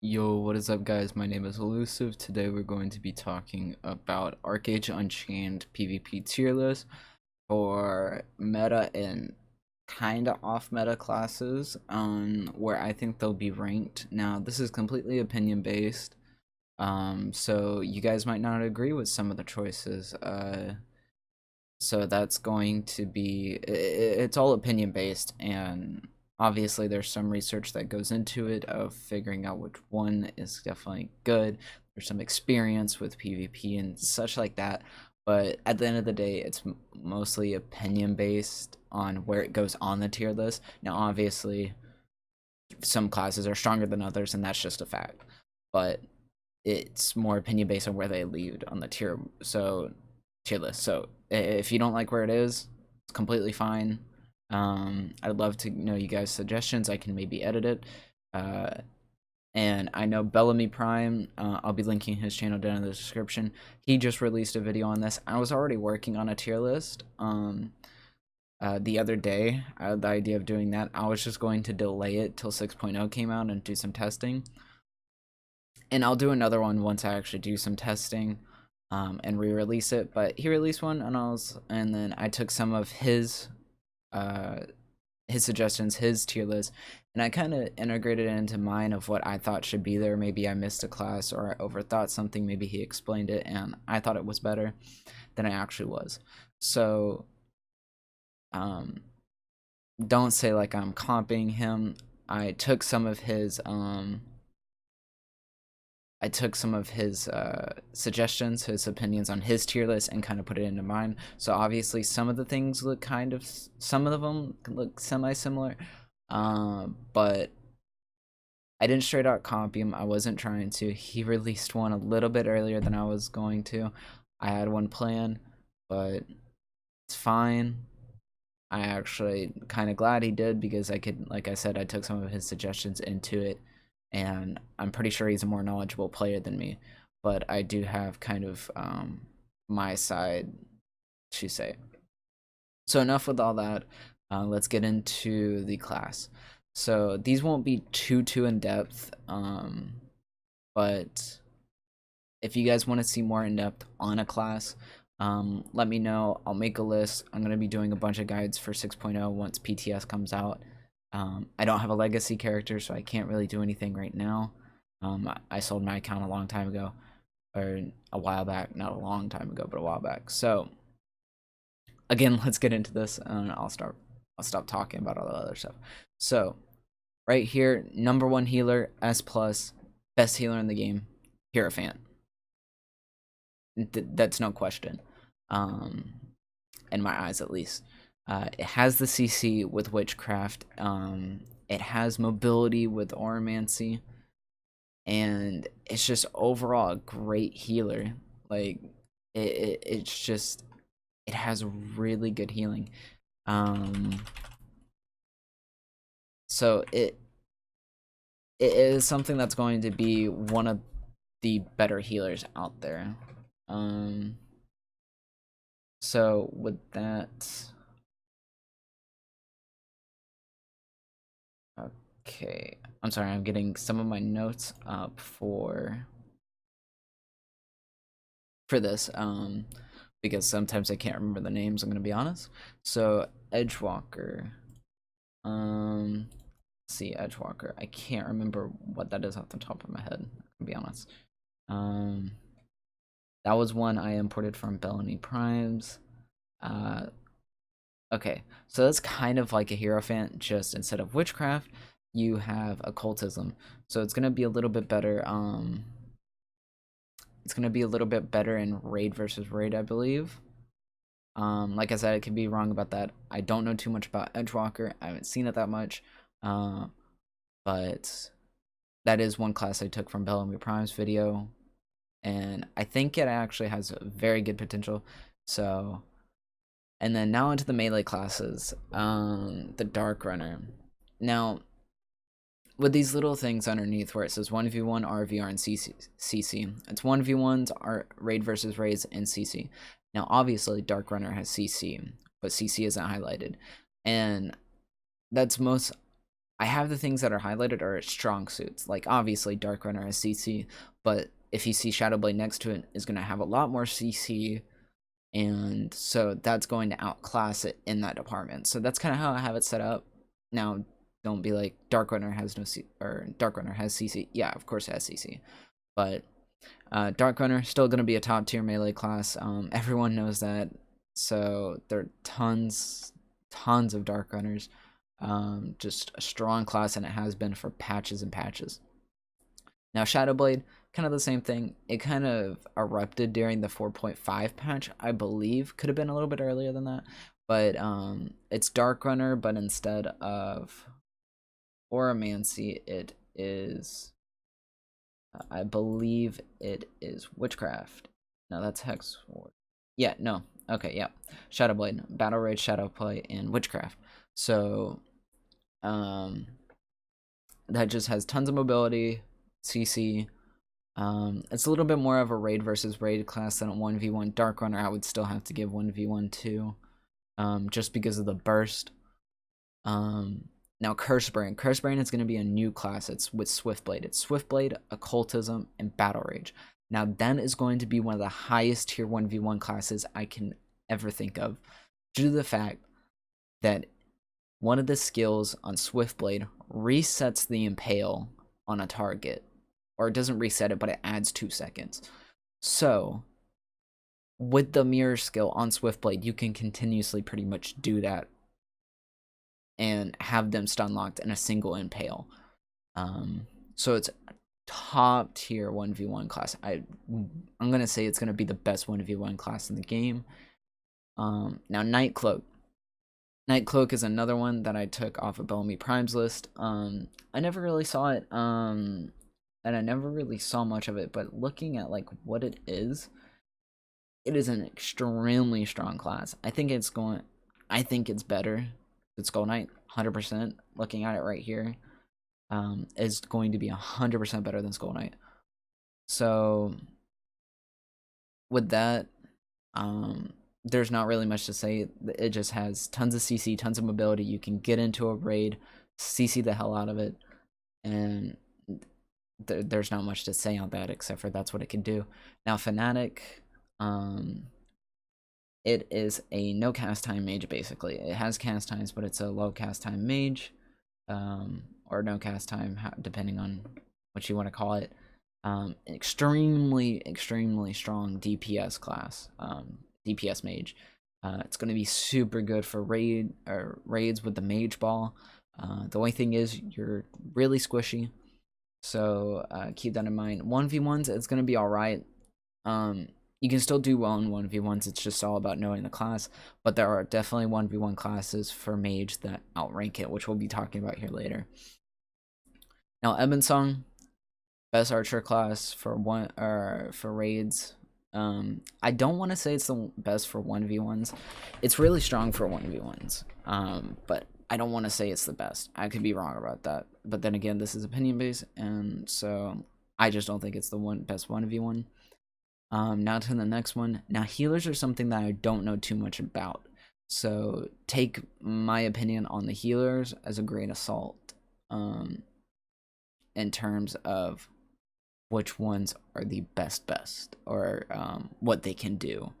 Yo, what is up guys? My name is Illusive. Today we're going to be talking about ArcheAge Unchained PvP tier list for meta and kinda off meta classes, where I think they'll be ranked. Now this is completely opinion based, so you guys might not agree with some of the choices. So that's going to be, it's all opinion based, and obviously there's some research that goes into it of figuring out which one is definitely good. There's some experience with PvP and such like that, but at the end of the day it's mostly opinion based on where it goes on the tier list. Now obviously some classes are stronger than others, and that's just a fact, but it's more opinion based on where they lead on the tier list. So if you don't like where it is, it's completely fine. I'd love to know you guys' suggestions. I can maybe edit it. And I know Bellamy Prime, I'll be linking his channel down in the description. He just released a video on this. I was already working on a tier list the other day. I had the idea of doing that. I was just going to delay it till 6.0 came out and do some testing. And I'll do another one once I actually do some testing and re-release it. But he released one, and then I took some of his suggestions, his tier list, and I kind of integrated it into mine of what I thought should be there. Maybe I missed a class or I overthought something. Maybe he explained it and I thought it was better than it actually was. So don't say like I'm copying him. I took some of his suggestions, his opinions on his tier list, and kind of put it into mine. So obviously some of the things look some of them look semi-similar, but I didn't straight out copy him. I wasn't trying to. He released one a little bit earlier than I was going to. I had one planned, but it's fine. I actually kind of glad he did, because I could, like I said, I took some of his suggestions into it, and I'm pretty sure he's a more knowledgeable player than me, but I do have kind of my side to say. So enough with all that. Let's get into the class. So these won't be too in depth, but if you guys want to see more in depth on a class, let me know. I'll make a list. I'm going to be doing a bunch of guides for 6.0 once PTS comes out. I don't have a legacy character, so I can't really do anything right now. I sold my account a long time ago, or a while back. Not a long time ago, but a while back. So again, let's get into this, and I'll stop talking about all the other stuff. So right here, #1 healer, S+, best healer in the game, Hierophant. That's no question, in my eyes at least. It has the CC with Witchcraft, it has mobility with Oromancy, and it's just overall a great healer. Like, it's just, it has really good healing. So it is something that's going to be one of the better healers out there. So with that, okay, I'm sorry, I'm getting some of my notes up for this, because sometimes I can't remember the names, I'm gonna be honest. So Edgewalker, see, Edgewalker, I can't remember what that is off the top of my head, to be honest. That was one I imported from Bellamy Primes. Okay, so that's kind of like a Hierophant, just instead of Witchcraft, you have Occultism. So it's gonna be a little bit better. It's gonna be a little bit better in raid versus raid, I believe. Like I said, I could be wrong about that. I don't know too much about Edgewalker. I haven't seen it that much, but that is one class I took from Bellamy Prime's video, and I think it actually has very good potential. So, and then now into the melee classes. The Dark Runner. Now, with these little things underneath where it says 1v1 RVR and CC, it's 1v1s are raid versus raids and CC. Now obviously Dark Runner has CC, but CC isn't highlighted, and that's most I have the things that are highlighted are strong suits. Like, obviously, Dark Runner has CC, but if you see Shadowblade next to it, is going to have a lot more CC, and so that's going to outclass it in that department. So that's kind of how I have it set up. Now, don't be like, Dark Runner has no C, or Dark Runner has CC. Yeah, of course it has CC, but Dark Runner still going to be a top tier melee class. Everyone knows that. So there are tons of Dark Runners. Just a strong class, and it has been for patches and patches. Now Shadowblade, kind of the same thing. It kind of erupted during the 4.5 patch, I believe. Could have been a little bit earlier than that, but it's Dark Runner, but instead of Oromancy, it is, I believe it is Witchcraft. No, that's Hex Ward. Yeah, no. Okay, yeah. Shadowblade, Battle Rage, Shadowplay, and Witchcraft. So, that just has tons of mobility, CC. It's a little bit more of a raid versus raid class than a 1v1. Dark Runner, I would still have to give 1v1 to, just because of the burst. Now Cursebrain. Cursebrain is going to be a new class. It's with Swiftblade. It's Swiftblade, Occultism, and Battle Rage. Now that is going to be one of the highest tier 1v1 classes I can ever think of, due to the fact that one of the skills on Swiftblade resets the impale on a target. Or it doesn't reset it, but it adds 2 seconds. So, with the mirror skill on Swiftblade, you can continuously pretty much do that and have them stun locked in a single impale. So it's top tier 1v1 class. I'm going to say it's going to be the best 1v1 class in the game. Now, Night Cloak. Night Cloak is another one that I took off of Bellamy Prime's list. I never really saw it, and I never really saw much of it, but looking at like what it is an extremely strong class. I think it's better than Skull Knight, 100%. Looking at it right here, is going to be 100% better than Skull Knight. So with that, there's not really much to say. It just has tons of CC, tons of mobility. You can get into a raid, CC the hell out of it, and there's not much to say on that except for that's what it can do. Now Fnatic, it is a no cast time mage. Basically it has cast times, but it's a low cast time mage, or no cast time, depending on what you want to call it. Extremely strong DPS class, DPS mage. It's going to be super good for raids with the mage ball. The only thing is you're really squishy, so keep that in mind. 1v1s, it's going to be alright. You can still do well in 1v1s, it's just all about knowing the class, but there are definitely 1v1 classes for mage that outrank it, which we'll be talking about here later. Now Bane Song, best archer class for raids. I don't want to say it's the best for 1v1s. It's really strong for 1v1s, but I don't want to say it's the best. I could be wrong about that, but then again, this is opinion based, and so I just don't think it's the best 1v1. Now to the next one. Now healers are something that I don't know too much about, so take my opinion on the healers as a grain of salt, in terms of which ones are the best, or what they can do.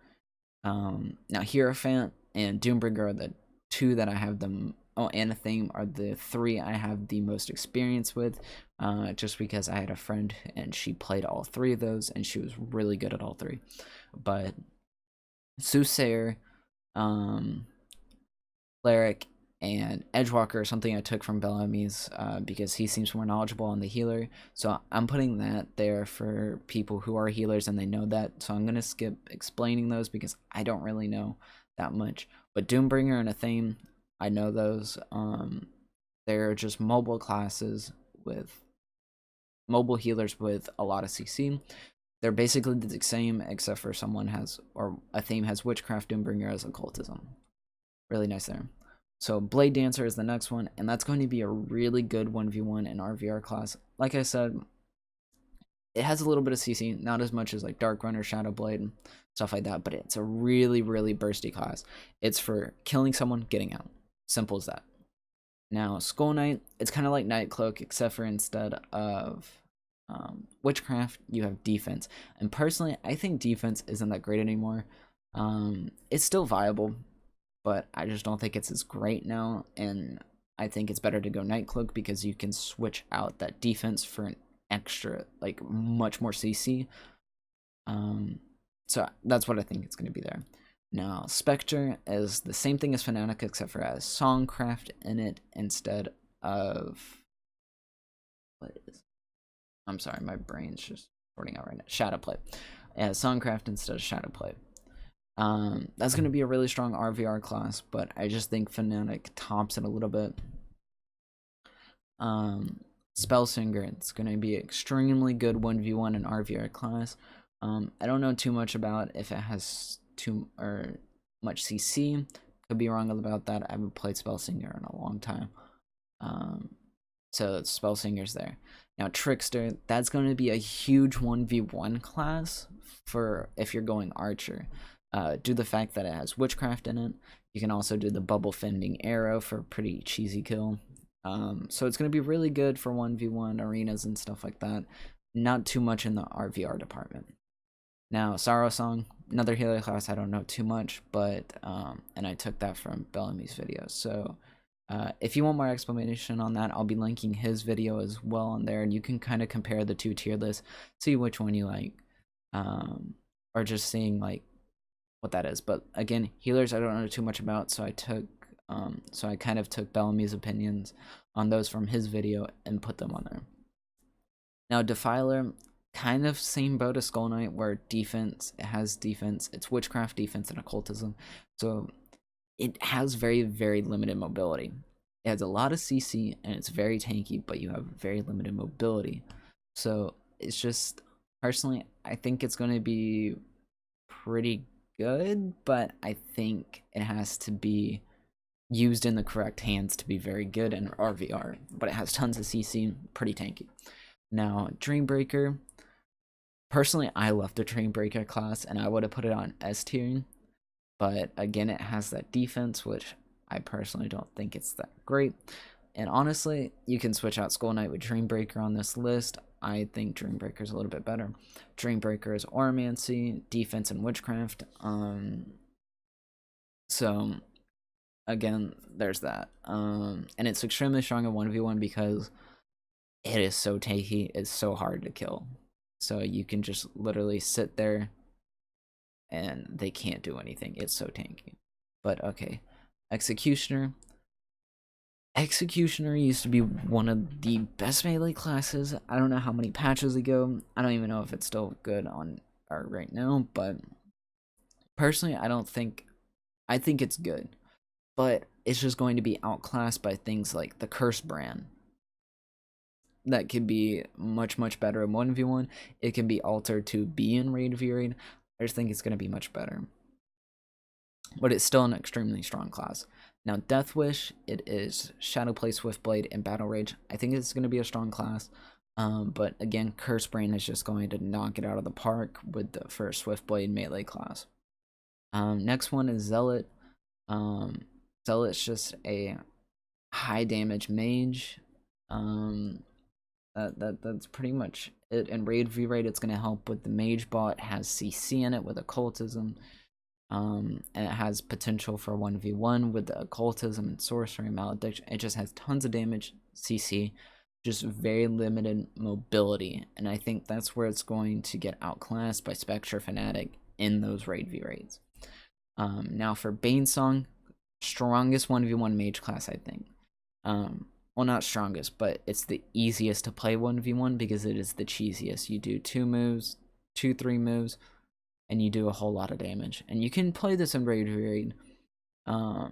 Now Hierophant and Doombringer are the two that I have them. Oh, and Athame are the three I have the most experience with, just because I had a friend and she played all three of those and she was really good at all three. But Soothsayer, Cleric, and Edgewalker are something I took from Bellamy's, because he seems more knowledgeable on the healer. So I'm putting that there for people who are healers and they know that. So I'm going to skip explaining those because I don't really know that much. But Doombringer and Athame, I know those. They're just mobile classes with mobile healers with a lot of CC. They're basically the same, except for Athame has Witchcraft, Doombringer has Occultism. Really nice there. So Blade Dancer is the next one, and that's going to be a really good 1v1 in RVR class. Like I said, it has a little bit of CC, not as much as like Dark Runner, Shadowblade, and stuff like that, but it's a really bursty class. It's for killing someone, getting out. Simple as that. Now, Skull Knight, it's kind of like Night Cloak, except for instead of Witchcraft, you have defense. And personally, I think defense isn't that great anymore. It's still viable, but I just don't think it's as great now. And I think it's better to go Night Cloak because you can switch out that defense for an extra, like, much more CC. So that's what I think it's going to be there. Now, Specter is the same thing as Fnatic, except for it has Songcraft in it instead of... What is... I'm sorry, my brain's just sorting out right now. Shadowplay. Yeah, Songcraft instead of Shadowplay. That's going to be a really strong RVR class, but I just think Fnatic tops it a little bit. Spellsinger, it's going to be extremely good 1v1 in RVR class. I don't know too much about if it has too much CC. Could be wrong about that. I haven't played Spellsinger in a long time. So Spellsinger's there. Now Trickster, that's going to be a huge 1v1 class for if you're going Archer. Due to the fact that it has Witchcraft in it. You can also do the Bubble Fending Arrow for a pretty cheesy kill. So it's going to be really good for 1v1 arenas and stuff like that. Not too much in the RVR department. Now, Sorrow Song, another healer class I don't know too much, but, and I took that from Bellamy's video. So, if you want more explanation on that, I'll be linking his video as well on there, and you can kind of compare the two tier lists, see which one you like, or just seeing, like, what that is. But, again, healers I don't know too much about, so I kind of took Bellamy's opinions on those from his video and put them on there. Now, Defiler, kind of same boat as Skull Knight, where defense, it has defense, it's Witchcraft, defense, and Occultism. So it has very, very limited mobility. It has a lot of CC, and it's very tanky, but you have very limited mobility. So it's just, personally, I think it's going to be pretty good, but I think it has to be used in the correct hands to be very good in RVR. But it has tons of CC, pretty tanky. Now, Dreambreaker, personally, I love the Dreambreaker class, and I would have put it on S tier. But again, it has that defense, which I personally don't think it's that great. And honestly, you can switch out Skull Knight with Dreambreaker on this list. I think Dreambreaker is a little bit better. Dreambreaker is Oromancy, defense, and Witchcraft. So again, there's that. And it's extremely strong in 1v1 because it is so tanky. It's so hard to kill. So you can just literally sit there and they can't do anything. It's so tanky. But okay, Executioner. Executioner used to be one of the best melee classes. I don't know how many patches ago. I don't even know if it's still good on right now, but personally, I think it's good. But it's just going to be outclassed by things like the Curse brand. That could be much, much better in 1v1. It can be altered to be in Raid v Raid. I just think it's going to be much better. But it's still an extremely strong class. Now, Death Wish, it is Shadowplay, Swiftblade, and Battle Rage. I think it's going to be a strong class. But again, Curse Brain is just going to knock it out of the park with the first Swiftblade melee class. Next one is Zealot. Zealot's just a high damage mage. That's pretty much it. In Raid v Raid, it's going to help with the mage bot. It has CC in it with occultism. And it has potential for 1v1 with the occultism and sorcery and malediction. It just has tons of damage, CC, just very limited mobility. And I think that's where it's going to get outclassed by Spectre Fnatic in those Raid v Raids. Now for Bane Song, strongest 1v1 mage class, I think. Well, not strongest, but it's the easiest to play 1v1 because it is the cheesiest. You do 3 moves, and you do a whole lot of damage. And you can play this in Raid v Raid. Now,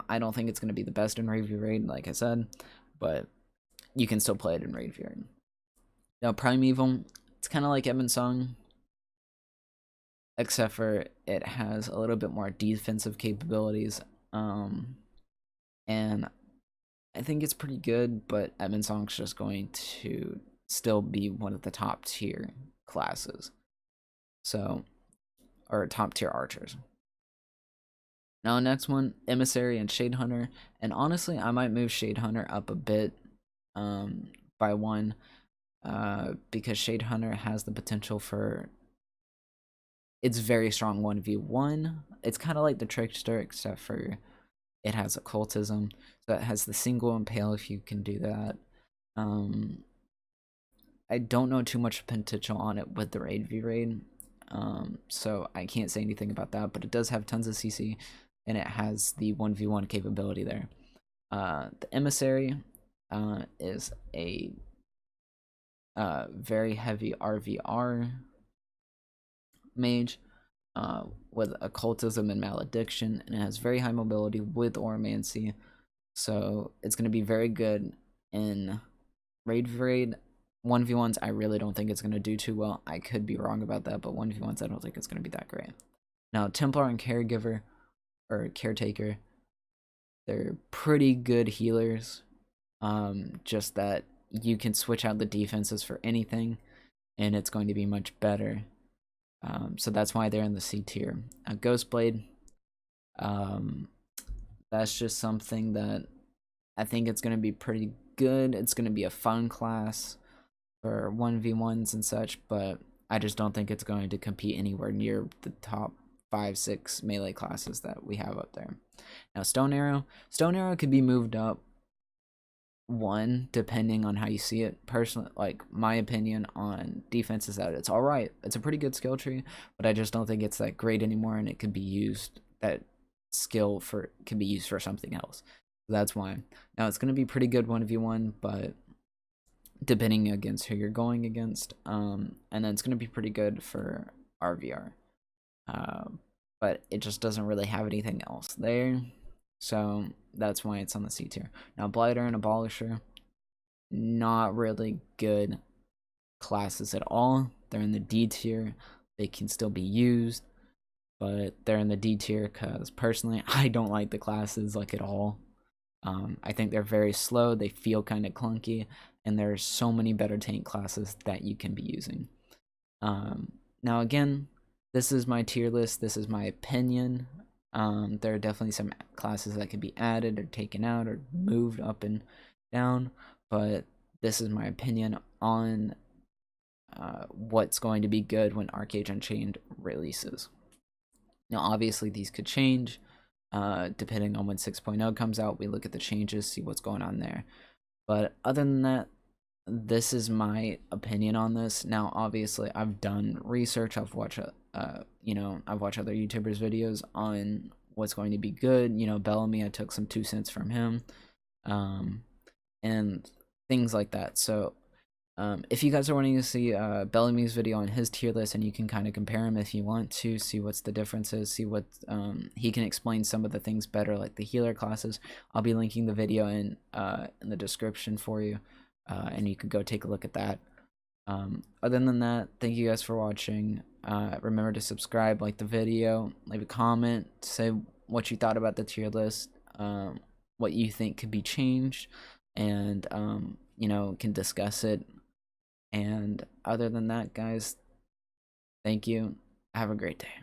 I don't think it's going to be the best in Raid v Raid, like I said, but you can still play it in Raid v Raid. Now, Primeval, it's kind of like Bane Song, except for it has a little bit more defensive capabilities. And I think it's pretty good, but Bane Song's just going to still be one of the top tier classes. So, or top tier archers. Now next one, Emissary and Shade Hunter, and honestly I might move Shade Hunter up a bit by one, because Shade Hunter has the potential for, it's very strong 1v1. It's kind of like the Trickster, except for it has occultism, so it has the single impale if you can do that. I don't know too much potential on it with the raid v raid, so I can't say anything about that, but it does have tons of CC and it has the 1v1 capability there. The Emissary is a very heavy RVR mage with occultism and malediction, and it has very high mobility with Oromancy, so it's going to be very good in raid v raid. 1v1s I really don't think it's going to do too well. I could be wrong about that, but 1v1s I don't think it's going to be that great. Now Templar and Caregiver or Caretaker, they're pretty good healers, just that you can switch out the defenses for anything and it's going to be much better. So that's why they're in the C tier. Ghostblade, that's just something that I think it's going to be pretty good. It's going to be a fun class for 1v1s and such, but I just don't think it's going to compete anywhere near the top 5-6 melee classes that we have up there. Now Stone Arrow could be moved up one depending on how you see it. Personally, like my opinion on defense is that it's all right. It's a pretty good skill tree, but I just don't think it's that great anymore, and it could be used, that skill for can be used for something else. So that's why. Now it's going to be pretty good 1v1, but depending against who you're going against, and then it's going to be pretty good for RVR, but it just doesn't really have anything else there, so that's why it's on the C tier. Now Blighter and Abolisher, not really good classes at all. They're in the D tier. They can still be used, but they're in the D tier because personally I don't like the classes like at all. I think they're very slow, they feel kind of clunky, and there's so many better tank classes that you can be using. Now again, this is my tier list, this is my opinion. There are definitely some classes that could be added or taken out or moved up and down, but this is my opinion on what's going to be good when ArcheAge Unchained releases. Now obviously these could change depending on when 6.0 comes out. We look at the changes, see what's going on there, but other than that, this is my opinion on this. Now obviously I've done research, I've watched I've watched other YouTubers videos on what's going to be good. Bellamy, I took some 2 cents from him, and things like that. So if you guys are wanting to see Bellamy's video on his tier list, and you can kind of compare him if you want to see what's the differences, see what he can explain some of the things better, like the healer classes. I'll be linking the video in the description for you, and you can go take a look at that. Other than that, thank you guys for watching. Remember to subscribe, like the video, leave a comment, say what you thought about the tier list, what you think could be changed, and can discuss it. And other than that, guys, thank you. Have a great day.